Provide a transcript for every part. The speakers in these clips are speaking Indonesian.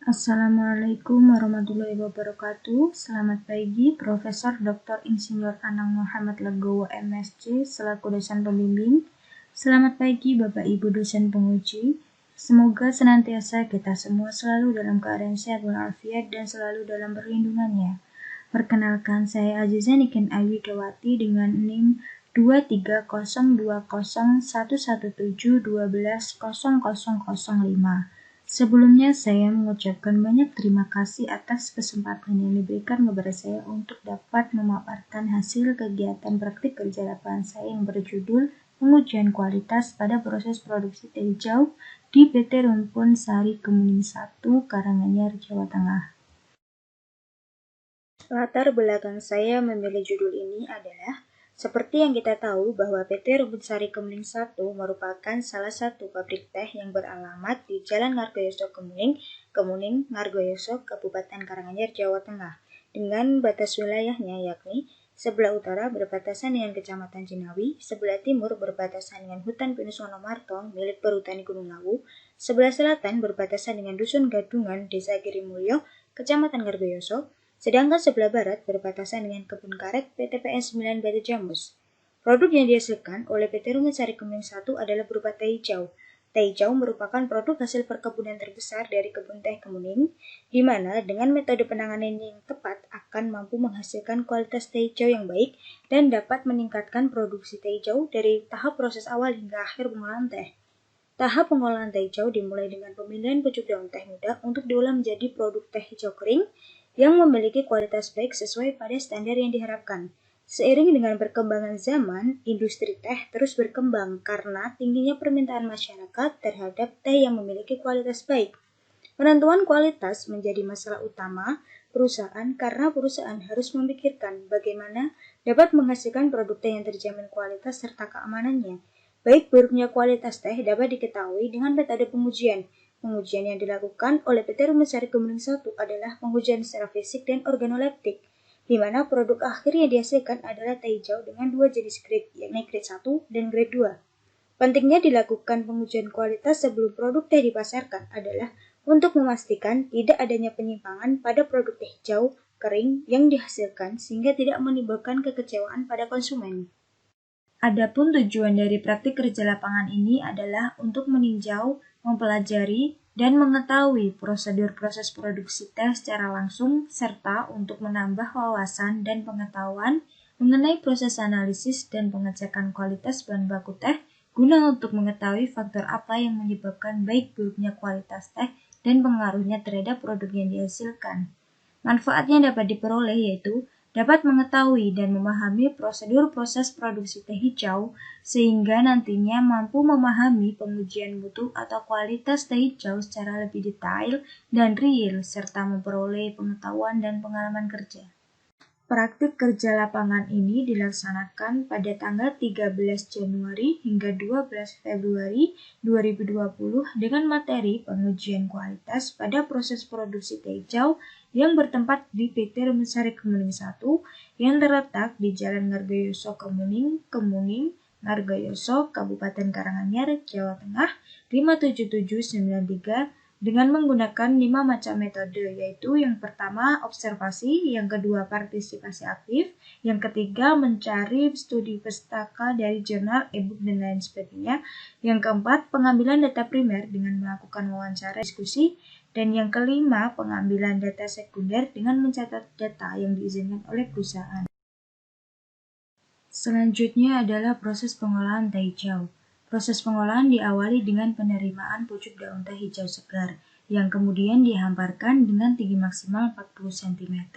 Assalamualaikum warahmatullahi wabarakatuh. Selamat pagi, Profesor Dr. Insinyur Anang Muhammad Legowo MSc selaku dosen pembimbing. Selamat pagi Bapak Ibu dosen penguji. Semoga senantiasa kita semua selalu dalam keadaan sehat walafiat dan selalu dalam perlindungannya. Perkenalkan, saya Aziza Niken Ayu-Dawati dengan NIM 230201117120005. Sebelumnya saya mengucapkan banyak terima kasih atas kesempatan yang diberikan kepada saya untuk dapat memaparkan hasil kegiatan praktik kerja lapangan saya yang berjudul Pengujian Kualitas pada Proses Produksi Teh Hijau di PT Rumpun Sari Kemuning 1, Karanganyar, Jawa Tengah. Latar belakang saya memilih judul ini adalah seperti yang kita tahu bahwa PT Rumpun Sari Kemuning 1 merupakan salah satu pabrik teh yang beralamat di Jalan Ngargoyoso Kemuning, Ngargoyoso, Kabupaten Karanganyar, Jawa Tengah, dengan batas wilayahnya yakni sebelah utara berbatasan dengan Kecamatan Cinawi, sebelah timur berbatasan dengan Hutan Pinus Wonomarto milik Perhutani Gunung Lawu, sebelah selatan berbatasan dengan Dusun Gadungan, Desa Girimulyo, Kecamatan Ngargoyoso, sedangkan sebelah barat berbatasan dengan Kebun Karet PTPN 9 Batu Jamus. Produk yang dihasilkan oleh PT Rumpun Sari Kemuning 1 adalah berupa teh hijau. Teh hijau merupakan produk hasil perkebunan terbesar dari kebun teh Kemuning, di mana dengan metode penanganan yang tepat akan mampu menghasilkan kualitas teh hijau yang baik dan dapat meningkatkan produksi teh hijau dari tahap proses awal hingga akhir pengolahan teh. Tahap pengolahan teh hijau dimulai dengan pemilihan pucuk daun teh muda untuk diolah menjadi produk teh hijau kering yang memiliki kualitas baik sesuai pada standar yang diharapkan. Seiring dengan perkembangan zaman, industri teh terus berkembang karena tingginya permintaan masyarakat terhadap teh yang memiliki kualitas baik. Penentuan kualitas menjadi masalah utama perusahaan karena perusahaan harus memikirkan bagaimana dapat menghasilkan produk teh yang terjamin kualitas serta keamanannya. Baik buruknya kualitas teh dapat diketahui dengan metode pengujian. Pengujian yang dilakukan oleh PT Rumpun Sari Kemuning 1 adalah pengujian secara fisik dan organoleptik, di mana produk akhir yang dihasilkan adalah teh hijau dengan dua jenis grade, yakni grade 1 dan grade 2. Pentingnya dilakukan pengujian kualitas sebelum produk teh dipasarkan adalah untuk memastikan tidak adanya penyimpangan pada produk teh hijau kering yang dihasilkan sehingga tidak menimbulkan kekecewaan pada konsumen. Adapun tujuan dari praktik kerja lapangan ini adalah untuk meninjau, mempelajari, dan mengetahui prosedur proses produksi teh secara langsung, serta untuk menambah wawasan dan pengetahuan mengenai proses analisis dan pengecekan kualitas bahan baku teh, guna untuk mengetahui faktor apa yang menyebabkan baik buruknya kualitas teh dan pengaruhnya terhadap produk yang dihasilkan. Manfaat yang dapat diperoleh yaitu dapat mengetahui dan memahami prosedur proses produksi teh hijau, sehingga nantinya mampu memahami pengujian mutu atau kualitas teh hijau secara lebih detail dan real, serta memperoleh pengetahuan dan pengalaman kerja. Praktik kerja lapangan ini dilaksanakan pada tanggal 13 Januari hingga 12 Februari 2020 dengan materi pengujian kualitas pada proses produksi teh hijau yang bertempat di PT Rumpun Sari Kemuning 1 yang terletak di Jalan Ngargoyoso Kemuning, Ngargoyoso, Kabupaten Karanganyar, Jawa Tengah 57793 dengan menggunakan 5 macam metode, yaitu yang pertama observasi, yang kedua partisipasi aktif, yang ketiga mencari studi pustaka dari jurnal, e-book, dan lain sebagainya, yang keempat pengambilan data primer dengan melakukan wawancara diskusi, dan yang kelima pengambilan data sekunder dengan mencatat data yang diizinkan oleh perusahaan. Selanjutnya adalah proses pengolahan teh hijau. Proses pengolahan diawali dengan penerimaan pucuk daun teh hijau segar, yang kemudian dihamparkan dengan tinggi maksimal 40 cm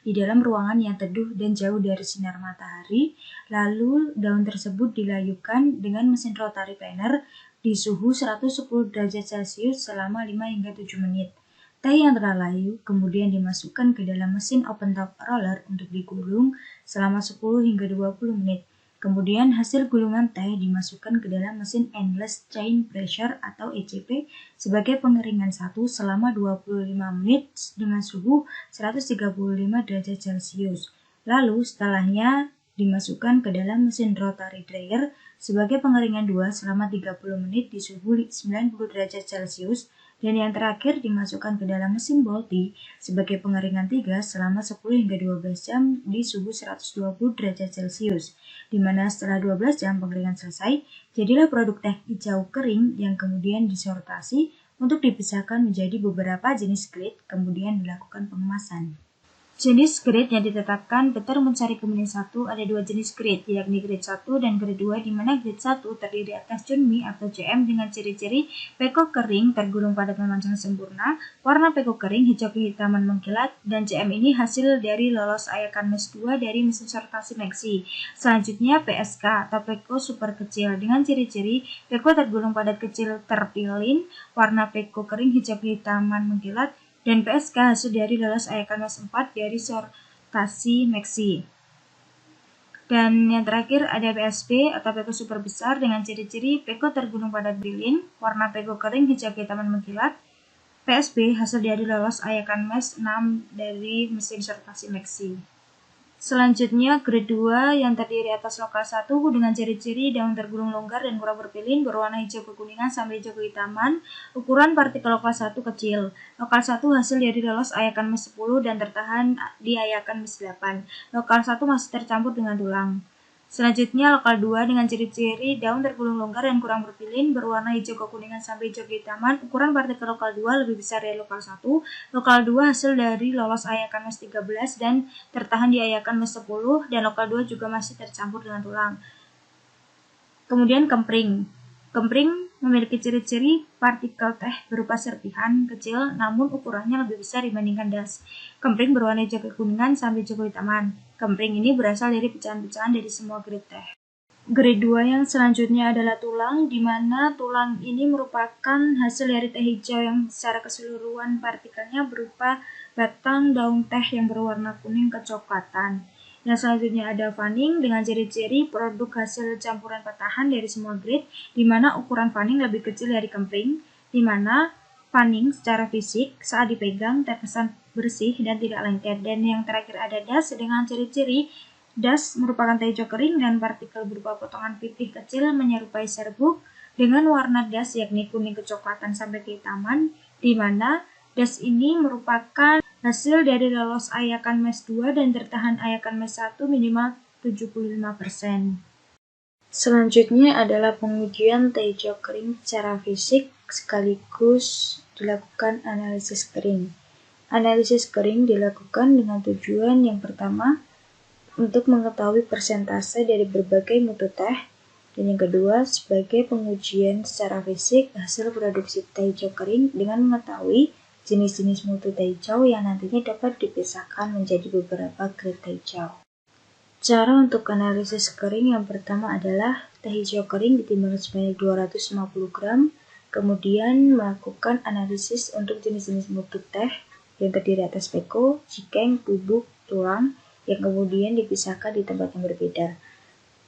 di dalam ruangan yang teduh dan jauh dari sinar matahari, lalu daun tersebut dilayupkan dengan mesin rotary planer di suhu 110 derajat Celcius selama 5 hingga 7 menit. Teh yang telah layu kemudian dimasukkan ke dalam mesin open top roller untuk digulung selama 10 hingga 20 menit. Kemudian hasil gulungan teh dimasukkan ke dalam mesin endless chain pressure atau ECP sebagai pengeringan satu selama 25 menit dengan suhu 135 derajat Celcius. Lalu setelahnya dimasukkan ke dalam mesin rotary dryer sebagai pengeringan 2 selama 30 menit di suhu 90 derajat Celcius Dan yang terakhir dimasukkan ke dalam mesin Bolti sebagai pengeringan 3 selama 10 hingga 12 jam di suhu 120 derajat Celcius, di mana setelah 12 jam pengeringan selesai, jadilah produk teh hijau kering yang kemudian disortasi untuk dipisahkan menjadi beberapa jenis grade, kemudian dilakukan pengemasan. Jenis grade yang ditetapkan Peter Mencari Kemuning 1 ada dua jenis grade, yakni grade 1 dan grade 2, di mana grade 1 terdiri atas cunmi atau CM dengan ciri-ciri peko kering tergulung padat memanjang sempurna, warna peko kering hijau kehitaman mengkilat, dan CM ini hasil dari lolos ayakan MES 2 dari mesin sortasi Maxi. Selanjutnya PSK atau peko super kecil dengan ciri-ciri peko tergulung padat kecil terpilin, warna peko kering hijau kehitaman mengkilat, dan PSK hasil dari lolos ayakan MES 4 dari sortasi Maxi. Dan yang terakhir ada PSB atau peko super besar dengan ciri-ciri peko tergulung padat bilin, warna peko kering hijau kehitaman mengkilat. PSB hasil dari lolos ayakan MES 6 dari mesin sortasi Maxi. Selanjutnya grade 2 yang terdiri atas lokal 1 dengan ciri-ciri daun tergulung longgar dan kurang berpilin, berwarna hijau kekuningan sampai hijau kehitaman, ukuran partikel lokal 1 kecil. Lokal 1 hasil dari lolos ayakan MES 10 dan tertahan di ayakan MES 8. Lokal 1 masih tercampur dengan tulang. Selanjutnya lokal 2 dengan ciri-ciri daun tergulung longgar dan kurang berpilin, berwarna hijau kekuningan sampai hijau kehitaman, ukuran partikel lokal 2 lebih besar dari lokal 1. Lokal 2 hasil dari lolos ayakan MES 13 dan tertahan di ayakan MES 10, dan lokal 2 juga masih tercampur dengan tulang. Kemudian kempring. Kempring memiliki ciri-ciri partikel teh berupa serpihan kecil namun ukurannya lebih besar dibandingkan das. Kempring berwarna hijau kekuningan sampai hijau kehitaman. Kempring ini berasal dari pecahan-pecahan dari semua grade teh. Grade 2 yang selanjutnya adalah tulang, di mana tulang ini merupakan hasil dari teh hijau yang secara keseluruhan partikelnya berupa batang daun teh yang berwarna kuning kecoklatan. Yang selanjutnya ada fanning dengan ciri-ciri produk hasil campuran patahan dari semua grade, di mana ukuran fanning lebih kecil dari kempring, di mana fanning secara fisik saat dipegang terkesan bersih dan tidak lengket. Dan yang terakhir ada das dengan ciri-ciri das merupakan teh hijau kering dan partikel berupa potongan pipih kecil menyerupai serbuk dengan warna das yakni kuning kecoklatan sampai kehitaman, di mana das ini merupakan hasil dari lolos ayakan MES 2 dan tertahan ayakan MES 1 minimal 75%. Selanjutnya adalah pengujian teh hijau kering secara fisik sekaligus dilakukan analisis kering. Analisis kering dilakukan dengan tujuan yang pertama untuk mengetahui persentase dari berbagai mutu teh, dan yang kedua sebagai pengujian secara fisik hasil produksi teh hijau kering dengan mengetahui jenis-jenis mutu teh hijau yang nantinya dapat dipisahkan menjadi beberapa grade teh hijau. Cara untuk analisis kering yang pertama adalah teh hijau kering ditimbang sebanyak 250 gram, kemudian melakukan analisis untuk jenis-jenis mutu teh yang terdiri atas peko, cikeng, bubuk, tulang, yang kemudian dipisahkan di tempat yang berbeda.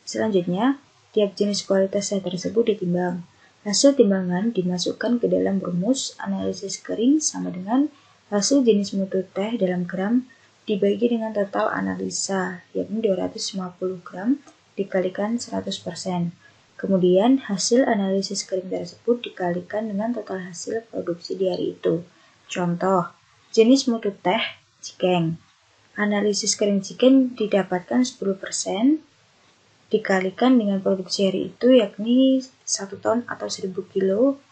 Selanjutnya, tiap jenis kualitas teh tersebut ditimbang. Hasil timbangan dimasukkan ke dalam rumus analisis kering sama dengan hasil jenis mutu teh dalam gram dibagi dengan total analisa, yakni 250 gram dikalikan 100%. Kemudian hasil analisis kering tersebut dikalikan dengan total hasil produksi di hari itu. Contoh, jenis mutu teh cikeng. Analisis kering cikeng didapatkan 10%, dikalikan dengan produksi hari itu yakni 1 ton atau 1000 kilo,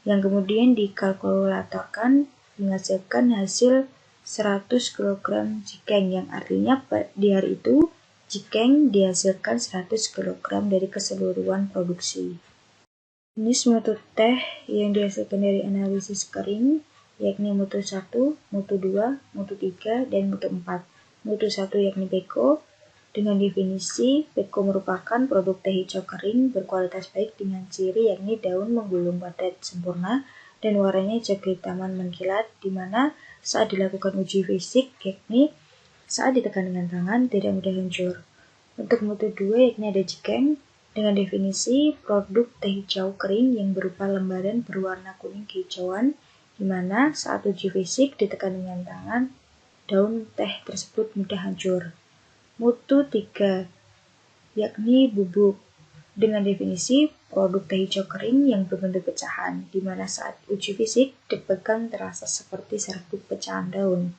yang kemudian dikalkulatorkan menghasilkan hasil 100 kg cikeng, yang artinya di hari itu cikeng dihasilkan 100 kg dari keseluruhan produksi. Jenis mutu teh yang dihasilkan dari analisis kering yakni mutu 1, mutu 2, mutu 3, dan mutu 4. Mutu 1 yakni peko. Dengan definisi, peko merupakan produk teh hijau kering berkualitas baik dengan ciri yakni daun menggulung padat sempurna dan warnanya hijau kehitaman mengkilat, di mana saat dilakukan uji fisik yakni saat ditekan dengan tangan tidak mudah hancur. Untuk mutu 2 yakni ada cikeng, dengan definisi produk teh hijau kering yang berupa lembaran berwarna kuning kehijauan, di mana saat uji fisik ditekan dengan tangan daun teh tersebut mudah hancur. Mutu 3 yakni bubuk, dengan definisi produk teh hijau kering yang berbentuk pecahan, di mana saat uji fisik dipegang terasa seperti serbuk pecahan daun.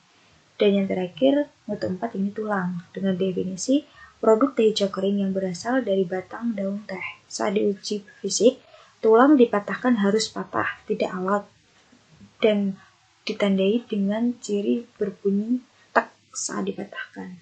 Dan yang terakhir, mutu 4 ini tulang, dengan definisi produk teh hijau kering yang berasal dari batang daun teh. Saat diuji fisik, tulang dipatahkan harus patah, tidak alot, dan ditandai dengan ciri berbunyi tek saat dipatahkan.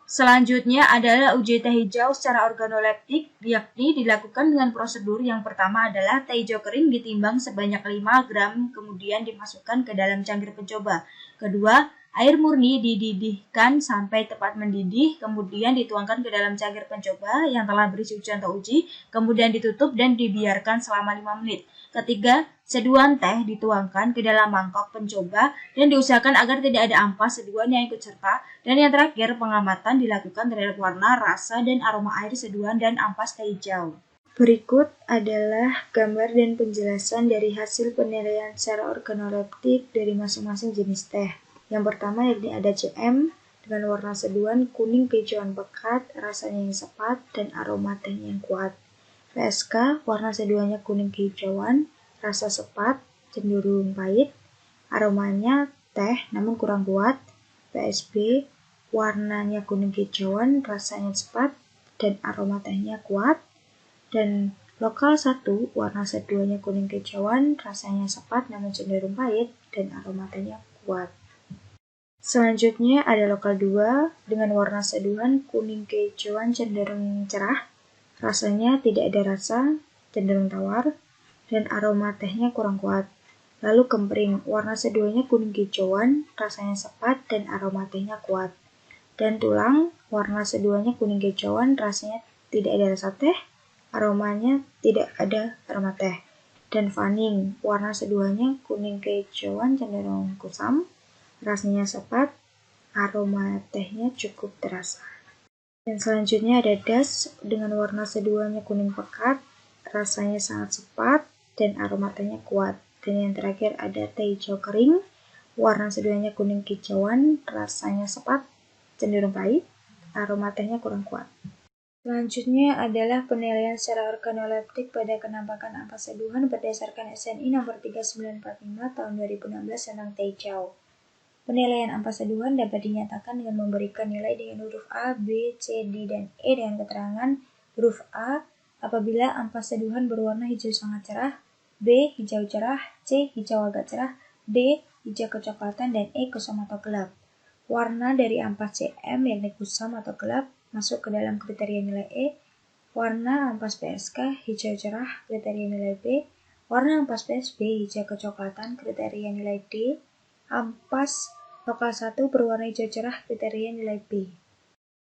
Selanjutnya adalah uji teh hijau secara organoleptik, yakni dilakukan dengan prosedur yang pertama adalah teh hijau kering ditimbang sebanyak 5 gram, kemudian dimasukkan ke dalam cangkir pencoba. Kedua, air murni dididihkan sampai tepat mendidih, kemudian dituangkan ke dalam cangkir pencoba yang telah berisi ujian atau uji, kemudian ditutup dan dibiarkan selama 5 menit. Ketiga, seduhan teh dituangkan ke dalam mangkok pencoba dan diusahakan agar tidak ada ampas seduhan yang ikut serta. Dan yang terakhir, pengamatan dilakukan terhadap warna, rasa, dan aroma air seduhan dan ampas teh hijau. Berikut adalah gambar dan penjelasan dari hasil penilaian secara organoleptik dari masing-masing jenis teh. Yang pertama yakni ada CM dengan warna seduhan kuning kehijauan pekat, rasanya yang sepat, dan aroma tehnya yang kuat. PSK, warna seduhannya kuning kehijauan, rasa sepat, cenderung pahit, aromanya teh namun kurang kuat. PSB, warnanya kuning kehijauan, rasanya sepat, dan aroma tehnya kuat. Dan lokal 1, warna seduhannya kuning kehijauan, rasanya sepat namun cenderung pahit, dan aroma tehnya kuat. Selanjutnya ada lokal 2 dengan warna seduhan kuning kehijauan cenderung cerah, rasanya tidak ada rasa, cenderung tawar, dan aroma tehnya kurang kuat. Lalu kempring, warna seduhannya kuning kehijauan, rasanya sepat, dan aroma tehnya kuat. Dan tulang, warna seduhannya kuning kehijauan, rasanya tidak ada rasa teh, aromanya tidak ada aroma teh. Dan fanning, warna seduhannya kuning kehijauan cenderung kusam, rasanya sepat, aroma tehnya cukup terasa. Dan selanjutnya ada das dengan warna seduhannya kuning pekat, rasanya sangat sepat, dan aroma tehnya kuat. Dan yang terakhir ada teh hijau kering, warna seduhannya kuning kehijauan, rasanya sepat, cenderung pahit, aroma tehnya kurang kuat. Selanjutnya adalah penilaian secara organoleptik pada kenampakan ampas seduhan berdasarkan SNI nomor 3945 tahun 2016 tentang teh hijau. Penilaian ampas seduhan dapat dinyatakan dengan memberikan nilai dengan huruf A, B, C, D, dan E dengan keterangan huruf A apabila ampas seduhan berwarna hijau sangat cerah, B, hijau cerah, C, hijau agak cerah, D, hijau kecoklatan, dan E, kusam atau gelap. Warna dari ampas CM yakni kusam atau gelap masuk ke dalam kriteria nilai E. Warna ampas PSK hijau cerah kriteria nilai B. Warna ampas PSB hijau kecoklatan kriteria nilai D. Ampas lokal 1 berwarna hijau cerah kriteria nilai B.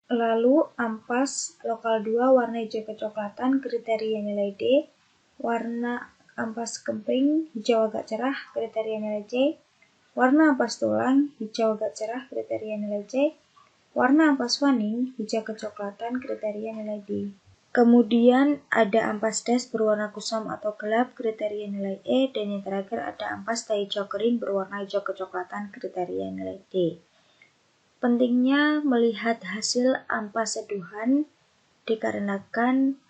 Lalu ampas lokal 2 warna hijau kecoklatan kriteria nilai D. Warna ampas kemping hijau agak cerah kriteria nilai C. Warna ampas tulang hijau agak cerah kriteria nilai C. Warna ampas fanning hijau kecoklatan kriteria nilai D. Kemudian ada ampas das berwarna kusam atau gelap kriteria nilai E, dan yang terakhir ada ampas teh hijau kering berwarna hijau kecoklatan kriteria nilai D. Pentingnya melihat hasil ampas seduhan dikarenakan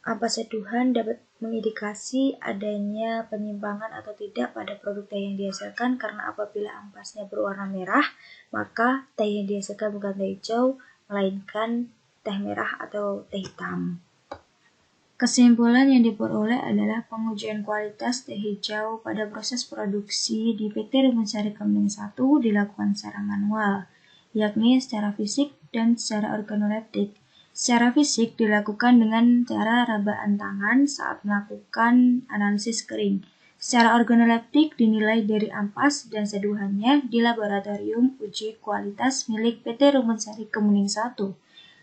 ampas seduhan dapat mengindikasi adanya penyimpangan atau tidak pada produk teh yang dihasilkan, karena apabila ampasnya berwarna merah, maka teh yang dihasilkan bukan teh hijau, melainkan teh merah atau teh hitam. Kesimpulan yang diperoleh adalah pengujian kualitas teh hijau pada proses produksi di PT Rumpun-Sari Kemuning 1 dilakukan secara manual, yakni secara fisik dan secara organoleptik. Secara fisik dilakukan dengan cara rabaan tangan saat melakukan analisis kering. Secara organoleptik dinilai dari ampas dan seduhannya di laboratorium uji kualitas milik PT Rumpun-Sari Kemuning 1.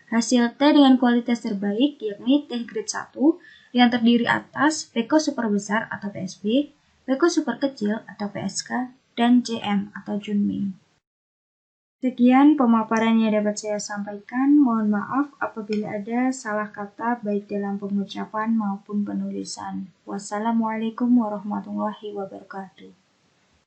Hasil teh dengan kualitas terbaik yakni teh grade 1 yang terdiri atas Peko super besar atau PSB, Peko super kecil atau PSK, dan JM atau Junmei. Sekian pemaparan yang dapat saya sampaikan. Mohon maaf apabila ada salah kata baik dalam pengucapan maupun penulisan. Wassalamualaikum warahmatullahi wabarakatuh.